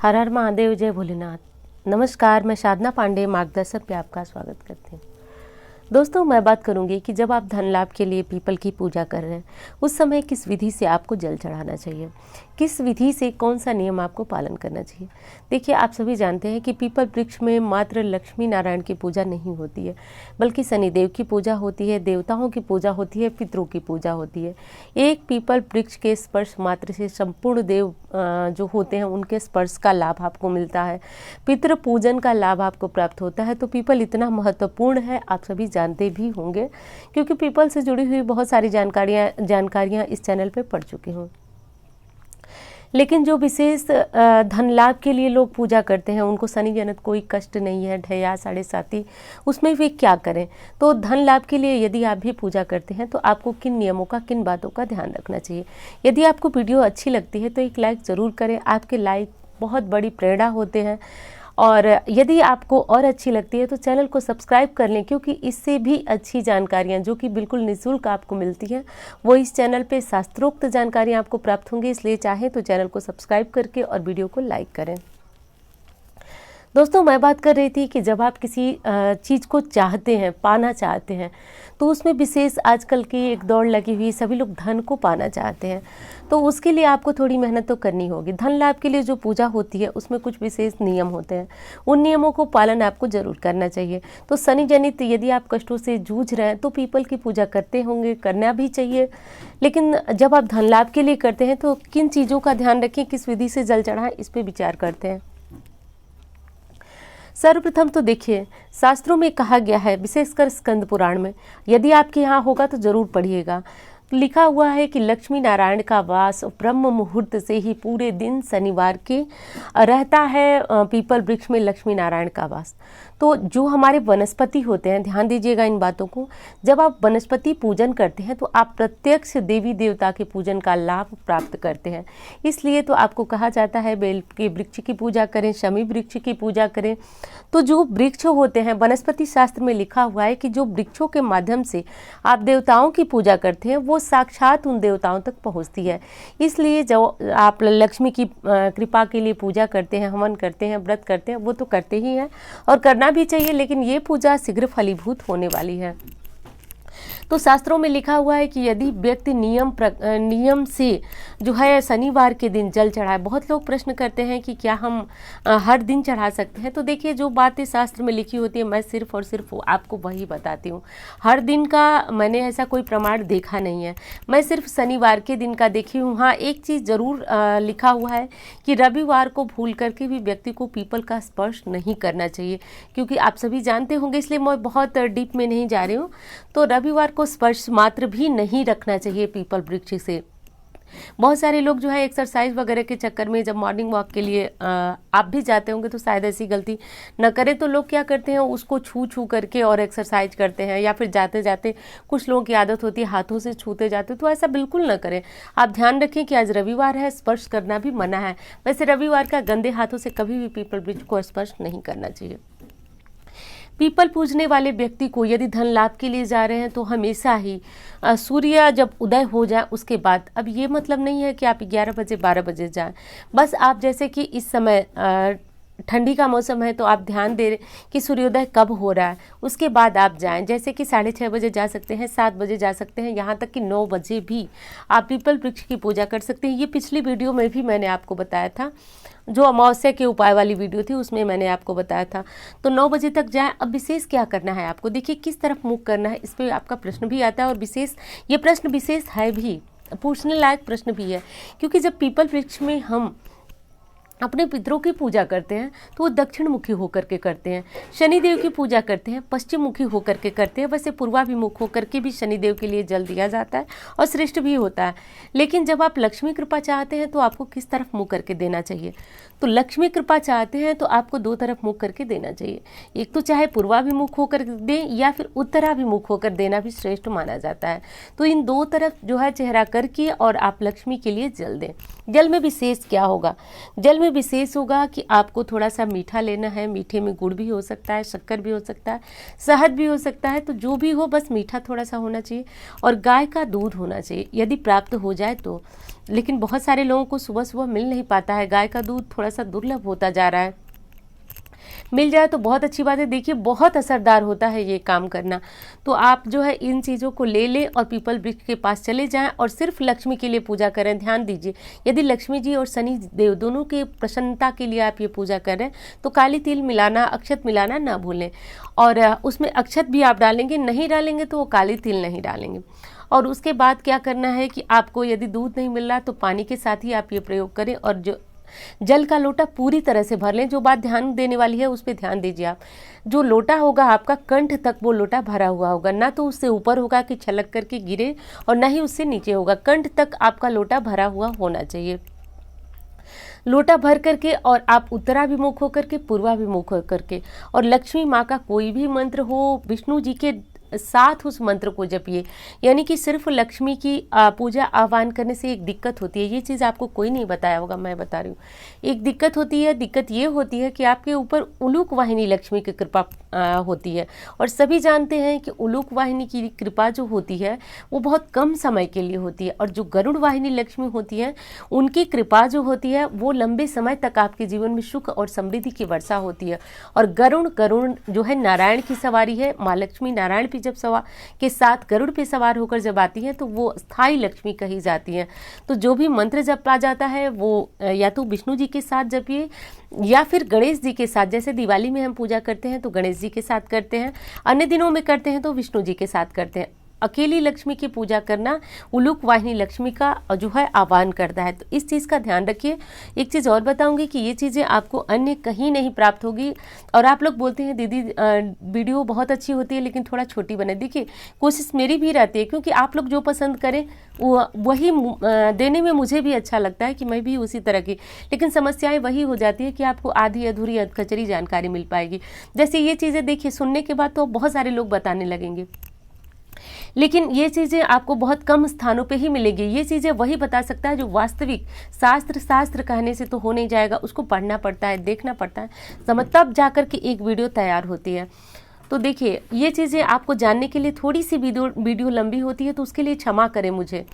हर हर महादेव, जय भोलेनाथ। नमस्कार, मैं साधना पांडे मार्गदर्शक पे आपका स्वागत करती हूँ। दोस्तों, मैं बात करूंगी कि जब आप धन लाभ के लिए पीपल की पूजा कर रहे हैं उस समय किस विधि से आपको जल चढ़ाना चाहिए, किस विधि से कौन सा नियम आपको पालन करना चाहिए। देखिए, आप सभी जानते हैं कि पीपल वृक्ष में मात्र लक्ष्मी नारायण की पूजा नहीं होती है, बल्कि शनिदेव की पूजा होती है, देवताओं की पूजा होती है, पितरों की पूजा होती है। एक पीपल वृक्ष के स्पर्श मात्र से संपूर्ण देव जो होते हैं उनके स्पर्श का लाभ आपको मिलता है, पितृ पूजन का लाभ आपको प्राप्त होता है। तो पीपल इतना महत्वपूर्ण है, आप सभी जानते भी होंगे, क्योंकि पीपल से जुड़ी हुई बहुत सारी जानकारियाँ इस चैनल पे पढ़ चुकी हूँ। लेकिन जो विशेष धन लाभ के लिए लोग पूजा करते हैं उनको शनि जनित कोई कष्ट नहीं है, ढैया साढ़े साती, उसमें वे क्या करें। तो धन लाभ के लिए यदि आप भी पूजा करते हैं तो आपको किन नियमों का, किन बातों का ध्यान रखना चाहिए। यदि आपको वीडियो अच्छी लगती है तो एक लाइक ज़रूर करें, आपके लाइक बहुत बड़ी प्रेरणा होते हैं। और यदि आपको और अच्छी लगती है तो चैनल को सब्सक्राइब कर लें, क्योंकि इससे भी अच्छी जानकारियां जो कि बिल्कुल निःशुल्क आपको मिलती हैं वो इस चैनल पे शास्त्रोक्त जानकारियां आपको प्राप्त होंगी। इसलिए चाहे तो चैनल को सब्सक्राइब करके और वीडियो को लाइक करें। दोस्तों, मैं बात कर रही थी कि जब आप किसी चीज़ को चाहते हैं, पाना चाहते हैं, तो उसमें विशेष आजकल की एक दौड़ लगी हुई, सभी लोग धन को पाना चाहते हैं, तो उसके लिए आपको थोड़ी मेहनत तो करनी होगी। धन लाभ के लिए जो पूजा होती है उसमें कुछ विशेष नियम होते हैं, उन नियमों को पालन आपको जरूर करना चाहिए। तो शनि जनित यदि आप कष्टों से जूझ रहे हैं तो पीपल की पूजा करते होंगे, करना भी चाहिए। लेकिन जब आप धन लाभ के लिए करते हैं तो किन चीज़ों का ध्यान रखें, किस विधि से जल चढ़ाएं, इस पर विचार करते हैं। सर्वप्रथम तो देखिए, शास्त्रों में कहा गया है, विशेषकर स्कंद पुराण में, यदि आपके यहाँ होगा तो जरूर पढ़िएगा। लिखा हुआ है कि लक्ष्मी नारायण का वास ब्रह्म मुहूर्त से ही पूरे दिन शनिवार के रहता है। पीपल वृक्ष में लक्ष्मी नारायण का वास। तो जो हमारे वनस्पति होते हैं, ध्यान दीजिएगा इन बातों को, जब आप वनस्पति पूजन करते हैं तो आप प्रत्यक्ष देवी देवता के पूजन का लाभ प्राप्त करते हैं। इसलिए तो आपको कहा जाता है बेल के वृक्ष की पूजा करें, शमी वृक्ष की पूजा करें। तो जो वृक्ष होते हैं, वनस्पति शास्त्र में लिखा हुआ है कि जो वृक्षों के माध्यम से आप देवताओं की पूजा करते हैं वो साक्षात उन देवताओं तक पहुंचती है। इसलिए जो आप लक्ष्मी की कृपा के लिए पूजा करते हैं, हवन करते हैं, व्रत करते हैं, वो तो करते ही हैं और करना भी चाहिए, लेकिन ये पूजा शीघ्र फलीभूत होने वाली है। तो शास्त्रों में लिखा हुआ है कि यदि व्यक्ति नियम से जो है शनिवार के दिन जल चढ़ाए। बहुत लोग प्रश्न करते हैं कि क्या हम हर दिन चढ़ा सकते हैं। तो देखिए, जो बातें शास्त्र में लिखी होती है मैं सिर्फ और सिर्फ आपको वही बताती हूँ। हर दिन का मैंने ऐसा कोई प्रमाण देखा नहीं है, मैं सिर्फ शनिवार के दिन का देखी हूँ। हाँ, एक चीज़ ज़रूर लिखा हुआ है कि रविवार को भूल करके भी व्यक्ति को पीपल का स्पर्श नहीं करना चाहिए, क्योंकि आप सभी जानते होंगे, इसलिए मैं बहुत डीप में नहीं जा रही हूँ। तो रविवार को स्पर्श मात्र भी नहीं रखना चाहिए पीपल वृक्ष से। बहुत सारे लोग जो है एक्सरसाइज वगैरह के चक्कर में, जब मॉर्निंग वॉक के लिए आप भी जाते होंगे तो शायद ऐसी गलती न करें, तो लोग क्या करते हैं, उसको छू करके और एक्सरसाइज करते हैं, या फिर जाते जाते कुछ लोगों की आदत होती है हाथों से छूते जाते। तो ऐसा बिल्कुल न करें। आप ध्यान रखें कि आज रविवार है, स्पर्श करना भी मना है। वैसे रविवार का गंदे हाथों से कभी भी पीपल वृक्ष को स्पर्श नहीं करना चाहिए। पीपल पूजने वाले व्यक्ति को यदि धन लाभ के लिए जा रहे हैं तो हमेशा ही सूर्य जब उदय हो जाए उसके बाद, अब ये मतलब नहीं है कि आप 11 बजे 12 बजे जाएं, बस आप जैसे कि इस समय ठंडी का मौसम है तो आप ध्यान दे रहे कि सूर्योदय कब हो रहा है, उसके बाद आप जाएं। जैसे कि 6:30 बजे जा सकते हैं, 7 बजे जा सकते हैं, यहाँ तक कि 9 बजे भी आप पीपल वृक्ष की पूजा कर सकते हैं। ये पिछली वीडियो में भी मैंने आपको बताया था, जो अमावस्या के उपाय वाली वीडियो थी उसमें मैंने आपको बताया था। तो 9 बजे तक जाएं। अब विशेष क्या करना है आपको, देखिए किस तरफ मुख करना है, इस पर आपका प्रश्न भी आता है, और विशेष ये प्रश्न विशेष है भी, पूछने लायक प्रश्न भी है। क्योंकि जब पीपल वृक्ष में हम अपने पितरों की पूजा करते हैं तो वो दक्षिण मुखी होकर के करते हैं। शनिदेव की पूजा करते हैं पश्चिम मुखी होकर के करते हैं। वैसे पूर्वाभिमुख होकर के भी शनिदेव के लिए जल दिया जाता है और श्रेष्ठ भी होता है। लेकिन जब आप लक्ष्मी कृपा चाहते हैं तो आपको किस तरफ मुँह करके देना चाहिए। तो लक्ष्मी कृपा चाहते हैं तो आपको 2 तरफ मुख करके देना चाहिए। एक तो चाहे पूर्वाभिमुख होकर दें या फिर उत्तराभिमुख होकर देना भी श्रेष्ठ माना जाता है। तो इन 2 तरफ जो है चेहरा करके और आप लक्ष्मी के लिए जल दें। जल में विशेष क्या होगा, जल में इसमें विशेष होगा कि आपको थोड़ा सा मीठा लेना है। मीठे में गुड़ भी हो सकता है, शक्कर भी हो सकता है, शहद भी हो सकता है, तो जो भी हो बस मीठा थोड़ा सा होना चाहिए और गाय का दूध होना चाहिए यदि प्राप्त हो जाए तो। लेकिन बहुत सारे लोगों को सुबह सुबह मिल नहीं पाता है, गाय का दूध थोड़ा सा दुर्लभ होता जा रहा है। मिल जाए तो बहुत अच्छी बात है। देखिए बहुत असरदार होता है ये काम करना। तो आप जो है इन चीज़ों को ले लें और पीपल वृक्ष के पास चले जाएं और सिर्फ लक्ष्मी के लिए पूजा करें। ध्यान दीजिए, यदि लक्ष्मी जी और शनि देव दोनों के प्रसन्नता के लिए आप ये पूजा कर रहे हैं तो काली तिल मिलाना, अक्षत मिलाना ना भूलें। और उसमें अक्षत भी आप डालेंगे, नहीं डालेंगे तो वो काली तिल नहीं डालेंगे। और उसके बाद क्या करना है कि आपको यदि दूध नहीं मिल रहा तो पानी के साथ ही आप ये प्रयोग करें और जो जल का लोटा पूरी तरह से भर लें। जो बात ध्यान देने वाली है उस पर ध्यान दीजिए आप। जो लोटा होगा आपका कंठ तक वो लोटा भरा हुआ होगा, ना तो उससे ऊपर होगा कि छलक करके गिरे और ना ही उससे नीचे होगा। कंठ तक आपका लोटा भरा हुआ होना चाहिए। लोटा भर करके और आप उत्तराभिमुख होकर के, पूर्वाभिमुख होकर के, और लक्ष्मी माँ का कोई भी मंत्र हो, विष्णु जी के साथ उस मंत्र को जपिए। यानी कि सिर्फ लक्ष्मी की पूजा आह्वान करने से एक दिक्कत होती है, ये चीज़ आपको कोई नहीं बताया होगा, मैं बता रही हूँ। एक दिक्कत होती है, दिक्कत ये होती है कि आपके ऊपर उलूक वाहिनी लक्ष्मी की कृपा होती है। और सभी जानते हैं कि उलूक वाहिनी की कृपा जो होती है वो बहुत कम समय के लिए होती है, और जो गरुड़ वाहिनी लक्ष्मी होती है उनकी कृपा जो होती है वो लंबे समय तक आपके जीवन में सुख और समृद्धि की वर्षा होती है। और गरुड़ जो है नारायण की सवारी है। माँ लक्ष्मी नारायण जब के साथ गरुड़ पे सवार होकर जब आती है तो वो स्थायी लक्ष्मी कही जाती है। तो जो भी मंत्र जपा जाता है वो या तो विष्णु जी के साथ जपिए या फिर गणेश जी के साथ। जैसे दिवाली में हम पूजा करते हैं तो गणेश जी के साथ करते हैं, अन्य दिनों में करते हैं तो विष्णु जी के साथ करते हैं। अकेली लक्ष्मी की पूजा करना उलूक वाहिनी लक्ष्मी का जो है आह्वान करता है। तो इस चीज़ का ध्यान रखिए। एक चीज़ और बताऊंगी कि ये चीज़ें आपको अन्य कहीं नहीं प्राप्त होगी। और आप लोग बोलते हैं दीदी वीडियो बहुत अच्छी होती है लेकिन थोड़ा छोटी बने। देखिए कोशिश मेरी भी रहती है, क्योंकि आप लोग जो पसंद करें वही देने में मुझे भी अच्छा लगता है कि मैं भी उसी तरह की, लेकिन समस्याएं वही हो जाती है कि आपको आधी अधूरी अधकचरी जानकारी मिल पाएगी। जैसे ये चीज़ें देखिए सुनने के बाद तो बहुत सारे लोग बताने लगेंगे, लेकिन ये चीज़ें आपको बहुत कम स्थानों पे ही मिलेगी। ये चीज़ें वही बता सकता है जो वास्तविक शास्त्र कहने से तो हो नहीं जाएगा, उसको पढ़ना पड़ता है, देखना पड़ता है, समझ तब जाकर के एक वीडियो तैयार होती है। तो देखिए ये चीज़ें आपको जानने के लिए थोड़ी सी वीडियो लंबी होती है, तो उसके लिए क्षमा करें मुझे।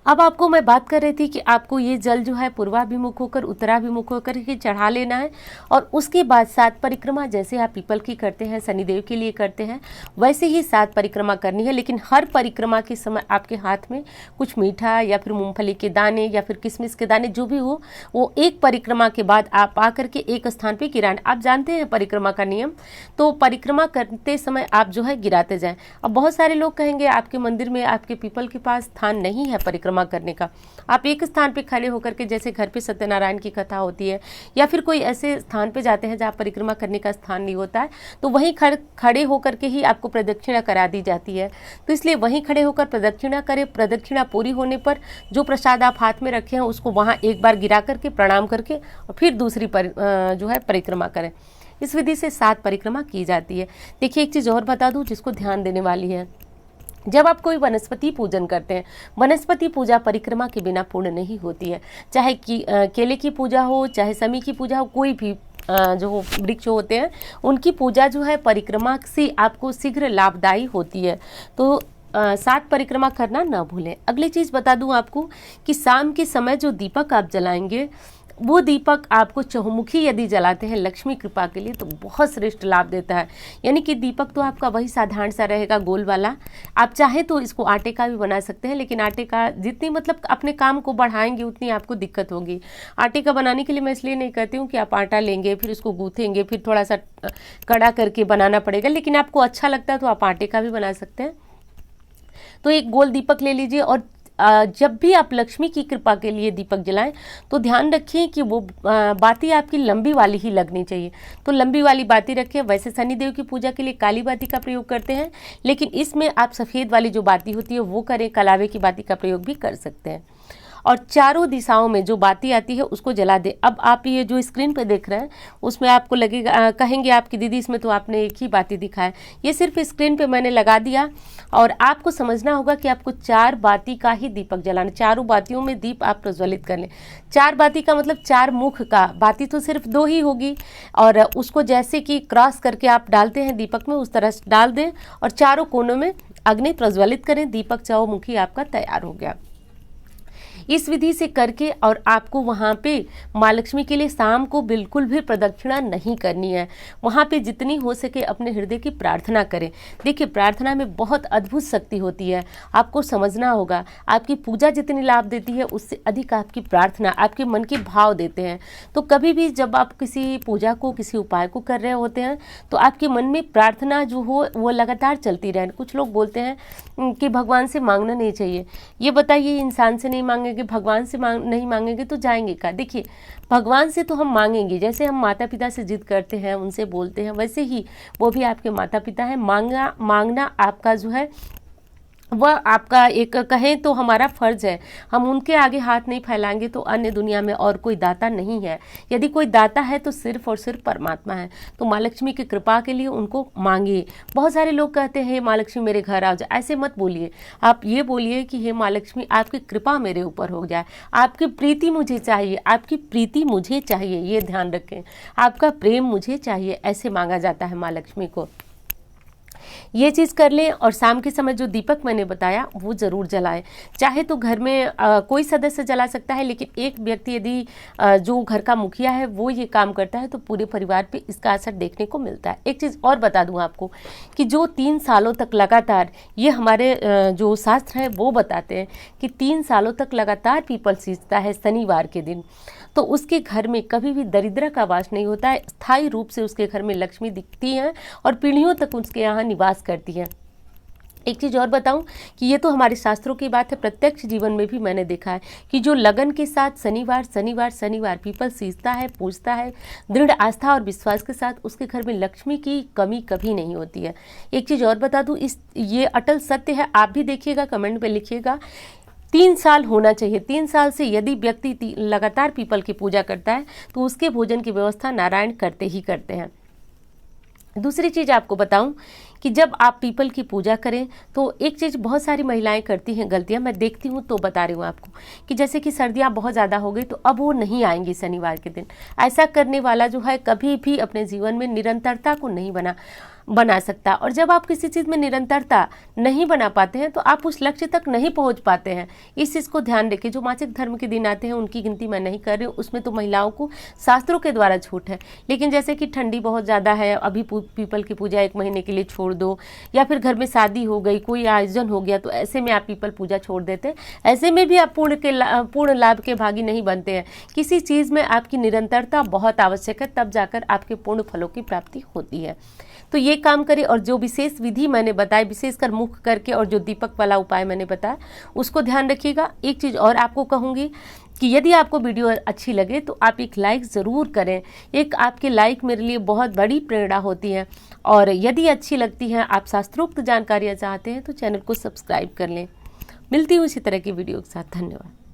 अब आपको मैं बात कर रही थी कि आपको ये जल जो है पूर्वाभिमुख होकर उत्तराभिमुख होकर के चढ़ा लेना है, और उसके बाद 7 परिक्रमा जैसे आप पीपल की करते हैं, शनिदेव के लिए करते हैं, वैसे ही 7 परिक्रमा करनी है। लेकिन हर परिक्रमा के समय आपके हाथ में कुछ मीठा या फिर मूंगफली के दाने या फिर किशमिश के दाने जो भी हो, वो एक परिक्रमा के बाद आप आकर के एक स्थान पर गिराएं। आप जानते हैं परिक्रमा का नियम, तो परिक्रमा करते समय आप जो है गिराते जाएं। अब बहुत सारे लोग कहेंगे आपके मंदिर में, आपके पीपल के पास स्थान नहीं है परिक्रमा करने का। आप एक स्थान पे खड़े होकर के, जैसे घर पे सत्यनारायण की कथा होती है या फिर कोई ऐसे स्थान पे जाते हैं जहाँ परिक्रमा करने का स्थान नहीं होता है, तो वहीं खड़े होकर के ही आपको प्रदक्षिणा करा दी जाती है। तो इसलिए वहीं खड़े होकर प्रदक्षिणा करें। प्रदक्षिणा पूरी होने पर जो प्रसाद आप हाथ में रखे हैं उसको वहाँ एक बार गिरा करके प्रणाम करके और फिर दूसरी जो है परिक्रमा करें। इस विधि से 7 परिक्रमा की जाती है। देखिए एक चीज़ और बता दूँ जिसको ध्यान देने वाली है, जब आप कोई वनस्पति पूजन करते हैं, वनस्पति पूजा परिक्रमा के बिना पूर्ण नहीं होती है। चाहे केले की पूजा हो, चाहे समी की पूजा हो, कोई भी जो वृक्ष होते हैं उनकी पूजा जो है परिक्रमा से आपको शीघ्र लाभदायी होती है। तो 7 परिक्रमा करना ना भूलें। अगली चीज़ बता दूं आपको कि शाम के समय जो दीपक आप जलाएंगे वो दीपक आपको चहुमुखी यदि जलाते हैं लक्ष्मी कृपा के लिए तो बहुत श्रेष्ठ लाभ देता है। यानी कि दीपक तो आपका वही साधारण सा रहेगा, गोल वाला। आप चाहे तो इसको आटे का भी बना सकते हैं, लेकिन आटे का जितनी मतलब अपने काम को बढ़ाएंगे उतनी आपको दिक्कत होगी। आटे का बनाने के लिए मैं इसलिए नहीं कहती हूँ कि आप आटा लेंगे फिर उसको गूँथेंगे फिर थोड़ा सा कड़ा करके बनाना पड़ेगा, लेकिन आपको अच्छा लगता है तो आप आटे का भी बना सकते हैं। तो एक गोल दीपक ले लीजिए, और जब भी आप लक्ष्मी की कृपा के लिए दीपक जलाएं तो ध्यान रखिए कि वो बाती आपकी लंबी वाली ही लगनी चाहिए। तो लंबी वाली बाती रखें। वैसे शनिदेव की पूजा के लिए काली बाती का प्रयोग करते हैं, लेकिन इसमें आप सफ़ेद वाली जो बाती होती है वो करें, कलावे की बाती का प्रयोग भी कर सकते हैं। और चारों दिशाओं में जो बाती आती है उसको जला दे। अब आप ये जो स्क्रीन पे देख रहे हैं उसमें आपको लगेगा, कहेंगे आपकी दीदी इसमें तो आपने एक ही बाती दिखाया। ये सिर्फ स्क्रीन पे मैंने लगा दिया और आपको समझना होगा कि आपको 4 बाती का ही दीपक जलाना, चारों बातियों में दीप आप प्रज्वलित कर लें। 4 बाती का मतलब 4 मुख का, बाती तो सिर्फ 2 ही होगी और उसको जैसे कि क्रॉस करके आप डालते हैं दीपक में उस तरह से डाल दें और चारों कोनों में अग्नि प्रज्वलित करें। दीपक चौमुखी आपका तैयार हो गया। इस विधि से करके और आपको वहाँ पे माँ लक्ष्मी के लिए शाम को बिल्कुल भी प्रदक्षिणा नहीं करनी है। वहाँ पे जितनी हो सके अपने हृदय की प्रार्थना करें। देखिए प्रार्थना में बहुत अद्भुत शक्ति होती है, आपको समझना होगा। आपकी पूजा जितनी लाभ देती है उससे अधिक आपकी प्रार्थना आपके मन के भाव देते हैं। तो कभी भी जब आप किसी पूजा को किसी उपाय को कर रहे होते हैं तो आपके मन में प्रार्थना जो हो वो लगातार चलती रहे। कुछ लोग बोलते हैं कि भगवान से मांगना नहीं चाहिए। ये बताइए, इंसान से नहीं मांगेंगे, भगवान से नहीं मांगेंगे तो जाएंगे का। देखिए भगवान से तो हम मांगेंगे, जैसे हम माता पिता से जिद करते हैं उनसे बोलते हैं, वैसे ही वो भी आपके माता पिता हैं। मांगना आपका जो है वह आपका एक कहें तो हमारा फर्ज है। हम उनके आगे हाथ नहीं फैलाएंगे तो अन्य दुनिया में और कोई दाता नहीं है। यदि कोई दाता है तो सिर्फ और सिर्फ परमात्मा है। तो माँ लक्ष्मी की कृपा के लिए उनको मांगिए। बहुत सारे लोग कहते हैं हे माँ लक्ष्मी मेरे घर आ जाए, ऐसे मत बोलिए। आप ये बोलिए कि हे माँ लक्ष्मी आपकी कृपा मेरे ऊपर हो जाए, आपकी प्रीति मुझे चाहिए, आपकी प्रीति मुझे चाहिए, ये ध्यान रखें। आपका प्रेम मुझे चाहिए, ऐसे मांगा जाता है माँ लक्ष्मी को। ये चीज़ कर लें और शाम के समय जो दीपक मैंने बताया वो ज़रूर जलाएं। चाहे तो घर में कोई सदस्य जला सकता है, लेकिन एक व्यक्ति यदि जो घर का मुखिया है वो ये काम करता है तो पूरे परिवार पे इसका असर देखने को मिलता है। एक चीज़ और बता दूं आपको कि जो 3 सालों तक लगातार, ये हमारे जो शास्त्र है वो बताते हैं कि 3 सालों तक लगातार पीपल सींचता है शनिवार के दिन, तो उसके घर में कभी भी दरिद्र का वास नहीं होता है। स्थायी रूप से उसके घर में लक्ष्मी दिखती हैं और पीढ़ियों तक उसके यहाँ निवास करती है। एक चीज़ और बताऊं कि ये तो हमारे शास्त्रों की बात है, प्रत्यक्ष जीवन में भी मैंने देखा है कि जो लगन के साथ शनिवार पीपल सींचता है, पूजता है, दृढ़ आस्था और विश्वास के साथ, उसके घर में लक्ष्मी की कमी कभी नहीं होती है। एक चीज़ और बता दूं, ये अटल सत्य है, आप भी देखिएगा, कमेंट में लिखिएगा। 3 साल होना चाहिए। 3 साल से यदि व्यक्ति लगातार पीपल की पूजा करता है तो उसके भोजन की व्यवस्था नारायण करते ही करते हैं। दूसरी चीज़ आपको बताऊं कि जब आप पीपल की पूजा करें तो एक चीज़ बहुत सारी महिलाएं करती हैं गलतियां, मैं देखती हूं तो बता रही हूं आपको, कि जैसे कि सर्दियां बहुत ज़्यादा हो गई तो अब वो नहीं आएंगी शनिवार के दिन। ऐसा करने वाला जो है कभी भी अपने जीवन में निरंतरता को नहीं बना सकता। और जब आप किसी चीज़ में निरंतरता नहीं बना पाते हैं तो आप उस लक्ष्य तक नहीं पहुंच पाते हैं। इस चीज़ को ध्यान रखिए। जो मासिक धर्म के दिन आते हैं उनकी गिनती मैं नहीं कर रही हूँ, उसमें तो महिलाओं को शास्त्रों के द्वारा छूट है। लेकिन जैसे कि ठंडी बहुत ज़्यादा है, अभी पीपल की पूजा 1 महीने के लिए छोड़ दो, या फिर घर में शादी हो गई, कोई आयोजन हो गया, तो ऐसे में आप पीपल पूजा छोड़ देते हैं। ऐसे में भी आप पूर्ण लाभ के भागी नहीं बनते हैं। किसी चीज़ में आपकी निरंतरता बहुत आवश्यक है, तब जाकर आपके पूर्ण फलों की प्राप्ति होती है। तो ये काम करें। और जो विशेष विधि मैंने बताई, विशेषकर मुख करके और जो दीपक वाला उपाय मैंने बताया, उसको ध्यान रखिएगा। एक चीज़ और आपको कहूँगी कि यदि आपको वीडियो अच्छी लगे तो आप एक लाइक ज़रूर करें। एक आपके लाइक मेरे लिए बहुत बड़ी प्रेरणा होती है। और यदि अच्छी लगती है, आप शास्त्रोक्त जानकारियाँ चाहते हैं तो चैनल को सब्सक्राइब कर लें। मिलती हूँ इसी तरह की वीडियो के साथ। धन्यवाद।